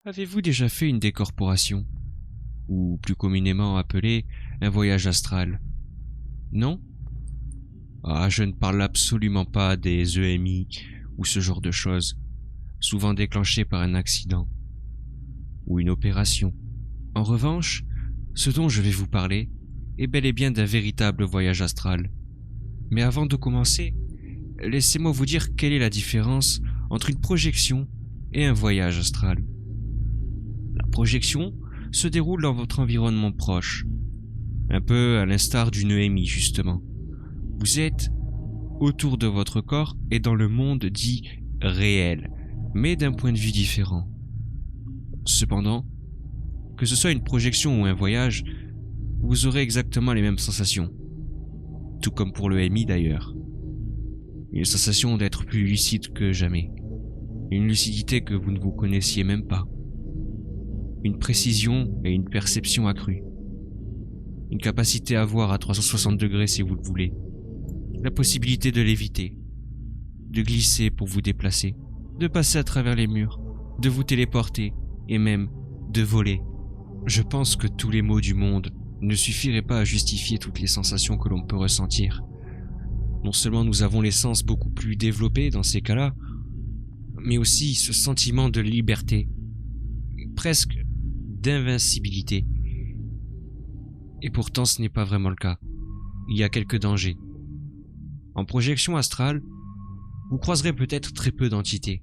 Avez-vous déjà fait une décorporation, ou plus communément appelé un voyage astral? Non? Ah, je ne parle absolument pas des EMI ou ce genre de choses, souvent déclenchées par un accident ou une opération. En revanche, ce dont je vais vous parler est bel et bien d'un véritable voyage astral. Mais avant de commencer, laissez-moi vous dire quelle est la différence entre une projection et un voyage astral. La projection se déroule dans votre environnement proche, un peu à l'instar d'une EMI justement. Vous êtes autour de votre corps et dans le monde dit réel, mais d'un point de vue différent. Cependant, que ce soit une projection ou un voyage, vous aurez exactement les mêmes sensations. Tout comme pour le MI d'ailleurs. Une sensation d'être plus lucide que jamais. Une lucidité que vous ne vous connaissiez même pas. Une précision et une perception accrue. Une capacité à voir à 360 degrés si vous le voulez. La possibilité de léviter. De glisser pour vous déplacer. De passer à travers les murs. De vous téléporter. Et même de voler. Je pense que tous les mots du monde ne suffiraient pas à justifier toutes les sensations que l'on peut ressentir. Non seulement nous avons les sens beaucoup plus développés dans ces cas-là, mais aussi ce sentiment de liberté, presque d'invincibilité. Et pourtant ce n'est pas vraiment le cas. Il y a quelques dangers. En projection astrale, vous croiserez peut-être très peu d'entités.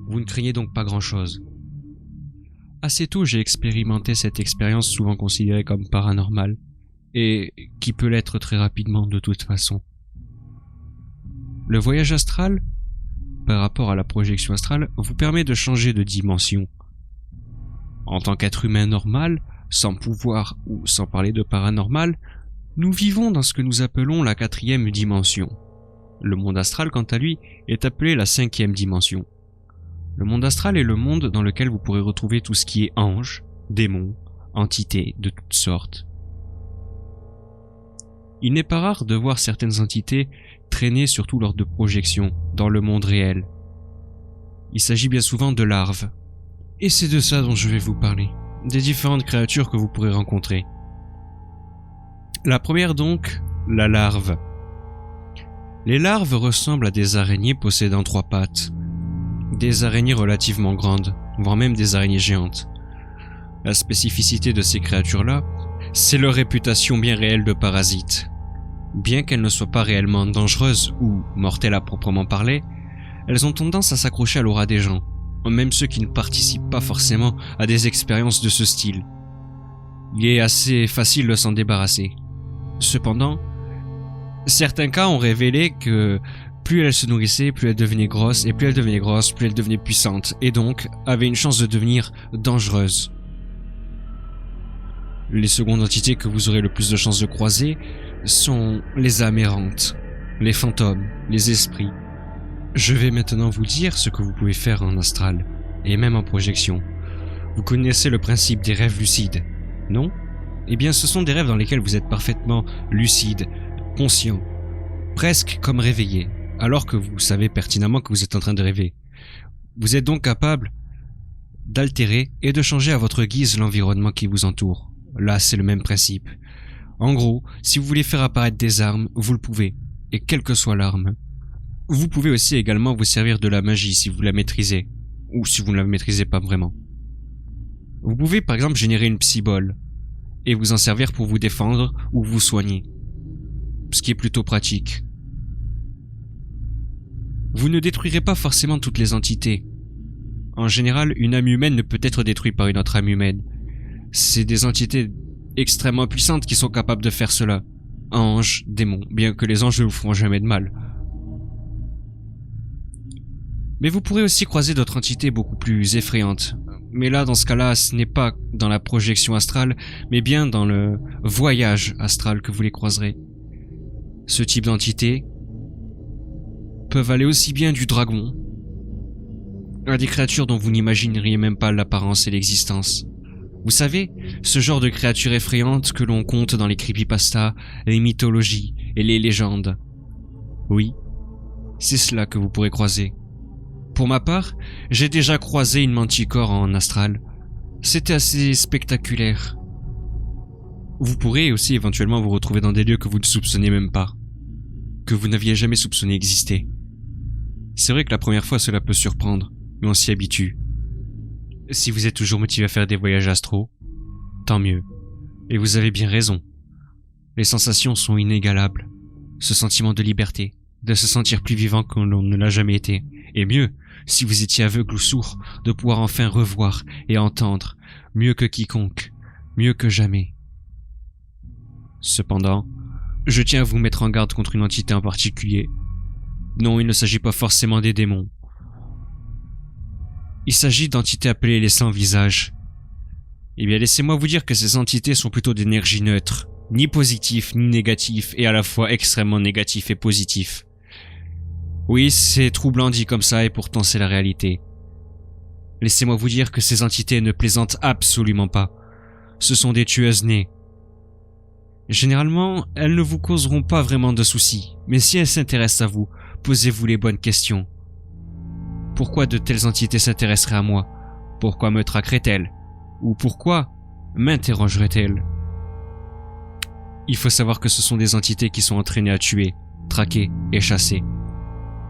Vous ne craignez donc pas grand-chose. Assez tôt, j'ai expérimenté cette expérience souvent considérée comme paranormale, et qui peut l'être très rapidement de toute façon. Le voyage astral, par rapport à la projection astrale, vous permet de changer de dimension. En tant qu'être humain normal, sans pouvoir ou sans parler de paranormal, nous vivons dans ce que nous appelons la 4e dimension. Le monde astral, quant à lui, est appelé la 5e dimension. Le monde astral est le monde dans lequel vous pourrez retrouver tout ce qui est anges, démons, entités de toutes sortes. Il n'est pas rare de voir certaines entités traîner surtout lors de projections dans le monde réel. Il s'agit bien souvent de larves. Et c'est de ça dont je vais vous parler, des différentes créatures que vous pourrez rencontrer. La première donc, la larve. Les larves ressemblent à des araignées possédant 3 pattes. Des araignées relativement grandes, voire même des araignées géantes. La spécificité de ces créatures-là, c'est leur réputation bien réelle de parasites. Bien qu'elles ne soient pas réellement dangereuses ou mortelles à proprement parler, elles ont tendance à s'accrocher à l'aura des gens, même ceux qui ne participent pas forcément à des expériences de ce style. Il est assez facile de s'en débarrasser. Cependant, certains cas ont révélé que plus elle se nourrissait, plus elle devenait grosse, et plus elle devenait grosse, plus elle devenait puissante, et donc avait une chance de devenir dangereuse. Les secondes entités que vous aurez le plus de chances de croiser sont les âmes errantes, les fantômes, les esprits. Je vais maintenant vous dire ce que vous pouvez faire en astral, et même en projection. Vous connaissez le principe des rêves lucides, non? Eh bien ce sont des rêves dans lesquels vous êtes parfaitement lucide, conscient, presque comme réveillé, alors que vous savez pertinemment que vous êtes en train de rêver. Vous êtes donc capable d'altérer et de changer à votre guise l'environnement qui vous entoure. Là, c'est le même principe. En gros, si vous voulez faire apparaître des armes, vous le pouvez, et quelle que soit l'arme. Vous pouvez aussi également vous servir de la magie si vous la maîtrisez, ou si vous ne la maîtrisez pas vraiment. Vous pouvez par exemple générer une psybole, et vous en servir pour vous défendre ou vous soigner, ce qui est plutôt pratique. Vous ne détruirez pas forcément toutes les entités. En général, une âme humaine ne peut être détruite par une autre âme humaine. C'est des entités extrêmement puissantes qui sont capables de faire cela. Anges, démons, bien que les anges ne vous feront jamais de mal. Mais vous pourrez aussi croiser d'autres entités beaucoup plus effrayantes. Mais là, dans ce cas-là, ce n'est pas dans la projection astrale, mais bien dans le voyage astral que vous les croiserez. Ce type d'entités peuvent aller aussi bien du dragon à des créatures dont vous n'imagineriez même pas l'apparence et l'existence. Vous savez, ce genre de créatures effrayantes que l'on compte dans les creepypastas, les mythologies et les légendes. Oui, c'est cela que vous pourrez croiser. Pour ma part, j'ai déjà croisé une manticore en astral. C'était assez spectaculaire. Vous pourrez aussi éventuellement vous retrouver dans des lieux que vous ne soupçonnez même pas, que vous n'aviez jamais soupçonné exister. C'est vrai que la première fois cela peut surprendre, mais on s'y habitue. Si vous êtes toujours motivé à faire des voyages astraux, tant mieux. Et vous avez bien raison. Les sensations sont inégalables. Ce sentiment de liberté, de se sentir plus vivant que l'on ne l'a jamais été. Et mieux, si vous étiez aveugle ou sourd, de pouvoir enfin revoir et entendre, mieux que quiconque, mieux que jamais. Cependant, je tiens à vous mettre en garde contre une entité en particulier. Non, il ne s'agit pas forcément des démons. Il s'agit d'entités appelées les sans-visage. Eh bien, laissez-moi vous dire que ces entités sont plutôt d'énergie neutre, ni positif ni négatif, et à la fois extrêmement négatif et positif. Oui, c'est troublant dit comme ça, et pourtant c'est la réalité. Laissez-moi vous dire que ces entités ne plaisantent absolument pas. Ce sont des tueuses nées. Généralement, elles ne vous causeront pas vraiment de soucis, mais si elles s'intéressent à vous, posez-vous les bonnes questions. Pourquoi de telles entités s'intéresseraient à moi? Pourquoi me traqueraient-elles? Ou pourquoi m'interrogeraient-elles? Il faut savoir que ce sont des entités qui sont entraînées à tuer, traquer et chasser.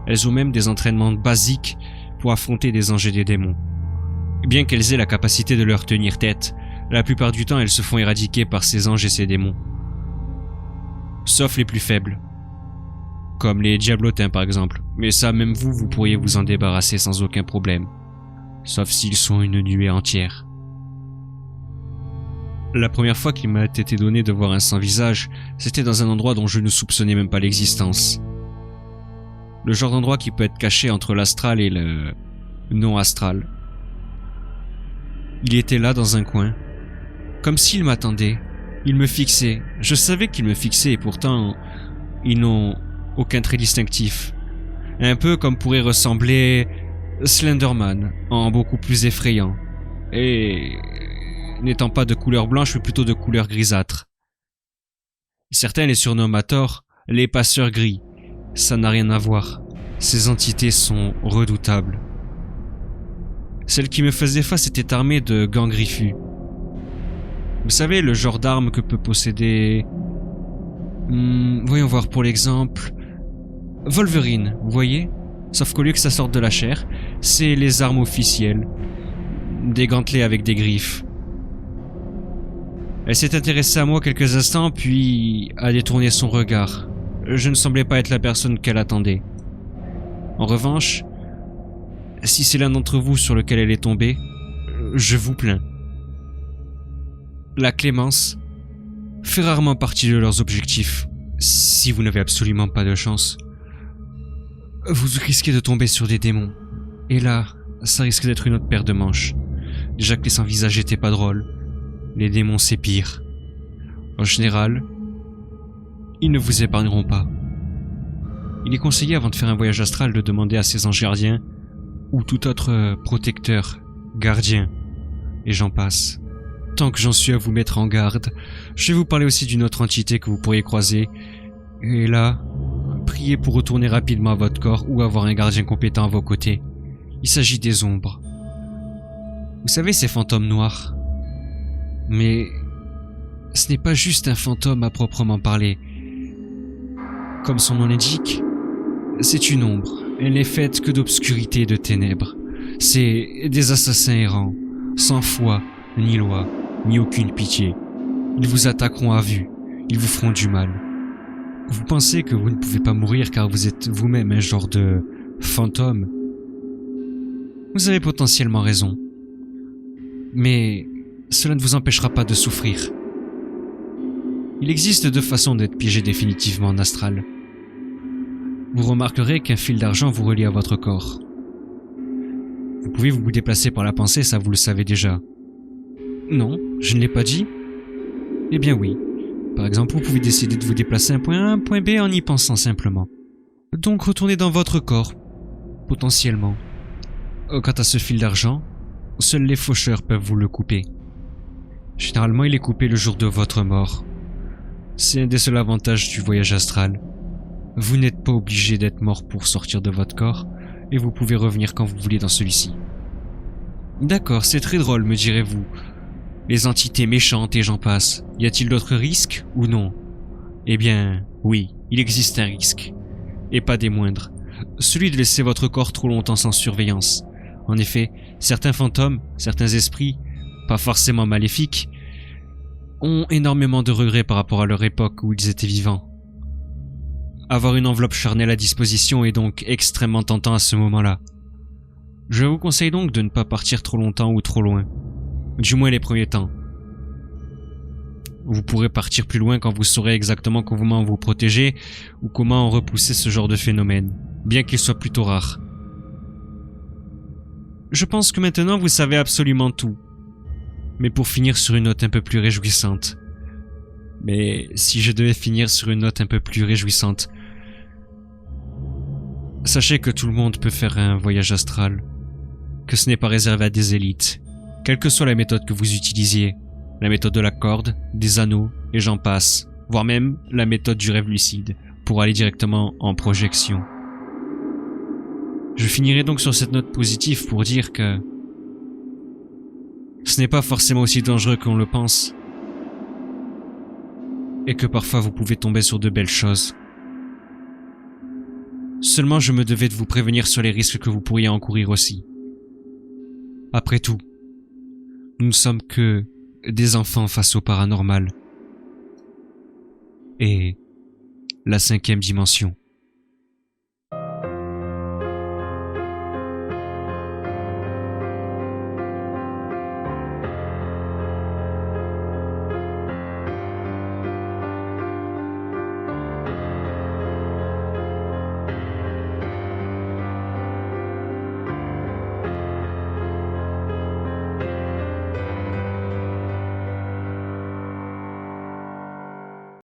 Elles ont même des entraînements basiques pour affronter des anges et des démons. Bien qu'elles aient la capacité de leur tenir tête, la plupart du temps elles se font éradiquer par ces anges et ces démons. Sauf les plus faibles. Comme les diablotins par exemple, mais ça même vous pourriez vous en débarrasser sans aucun problème. Sauf s'ils sont une nuée entière. La première fois qu'il m'a été donné de voir un sans-visage, c'était dans un endroit dont je ne soupçonnais même pas l'existence. Le genre d'endroit qui peut être caché entre l'astral et le non-astral. Il était là dans un coin, comme s'il m'attendait. Il me fixait. Je savais qu'il me fixait et pourtant, ils n'ont aucun trait distinctif. Un peu comme pourrait ressembler Slenderman, en beaucoup plus effrayant. Et n'étant pas de couleur blanche, mais plutôt de couleur grisâtre. Certains les surnomment à tort les passeurs gris. Ça n'a rien à voir. Ces entités sont redoutables. Celle qui me faisait face était armée de gants griffus. Vous savez, le genre d'arme que peut posséder... voyons voir pour l'exemple... Wolverine, vous voyez? Sauf qu'au lieu que ça sorte de la chair, c'est les armes officielles. Des gantelets avec des griffes. Elle s'est intéressée à moi quelques instants, puis a détourné son regard. Je ne semblais pas être la personne qu'elle attendait. En revanche, si c'est l'un d'entre vous sur lequel elle est tombée, je vous plains. La clémence fait rarement partie de leurs objectifs. Si vous n'avez absolument pas de chance, vous risquez de tomber sur des démons. Et là, ça risque d'être une autre paire de manches. Déjà que les sans-visage étaient pas drôles, les démons c'est pire. En général, ils ne vous épargneront pas. Il est conseillé avant de faire un voyage astral de demander à ses anges gardiens ou tout autre protecteur, gardien, et j'en passe. Tant que j'en suis à vous mettre en garde, je vais vous parler aussi d'une autre entité que vous pourriez croiser. Et là, priez pour retourner rapidement à votre corps ou avoir un gardien compétent à vos côtés. Il s'agit des ombres. Vous savez, ces fantômes noirs. Mais ce n'est pas juste un fantôme à proprement parler. Comme son nom l'indique, c'est une ombre. Elle n'est faite que d'obscurité et de ténèbres. C'est des assassins errants, sans foi, ni loi, ni aucune pitié. Ils vous attaqueront à vue, ils vous feront du mal. Vous pensez que vous ne pouvez pas mourir car vous êtes vous-même un genre de fantôme. Vous avez potentiellement raison. Mais cela ne vous empêchera pas de souffrir. Il existe deux façons d'être piégé définitivement en astral. Vous remarquerez qu'un fil d'argent vous relie à votre corps. Vous pouvez vous déplacer par la pensée, ça vous le savez déjà. Non, je ne l'ai pas dit. Eh bien oui. Par exemple, vous pouvez décider de vous déplacer d'un point A à un point B en y pensant simplement. Donc retournez dans votre corps, potentiellement. Quant à ce fil d'argent, seuls les faucheurs peuvent vous le couper. Généralement, il est coupé le jour de votre mort. C'est un des seuls avantages du voyage astral. Vous n'êtes pas obligé d'être mort pour sortir de votre corps, et vous pouvez revenir quand vous voulez dans celui-ci. D'accord, c'est très drôle, me direz-vous. Les entités méchantes et j'en passe. Y a-t-il d'autres risques ou non? Eh bien, oui, il existe un risque. Et pas des moindres. Celui de laisser votre corps trop longtemps sans surveillance. En effet, certains fantômes, certains esprits, pas forcément maléfiques, ont énormément de regrets par rapport à leur époque où ils étaient vivants. Avoir une enveloppe charnelle à disposition est donc extrêmement tentant à ce moment-là. Je vous conseille donc de ne pas partir trop longtemps ou trop loin. Du moins les premiers temps. Vous pourrez partir plus loin quand vous saurez exactement comment vous protéger ou comment repousser ce genre de phénomène, bien qu'il soit plutôt rare. Je pense que maintenant vous savez absolument tout. Mais pour finir sur une note un peu plus réjouissante. Mais si je devais finir sur une note un peu plus réjouissante, sachez que tout le monde peut faire un voyage astral, que ce n'est pas réservé à des élites, quelle que soit la méthode que vous utilisiez, la méthode de la corde, des anneaux, et j'en passe, voire même la méthode du rêve lucide, pour aller directement en projection. Je finirai donc sur cette note positive pour dire que ce n'est pas forcément aussi dangereux qu'on le pense, et que parfois vous pouvez tomber sur de belles choses. Seulement je me devais de vous prévenir sur les risques que vous pourriez encourir aussi. Après tout, nous ne sommes que des enfants face au paranormal et la 5e dimension.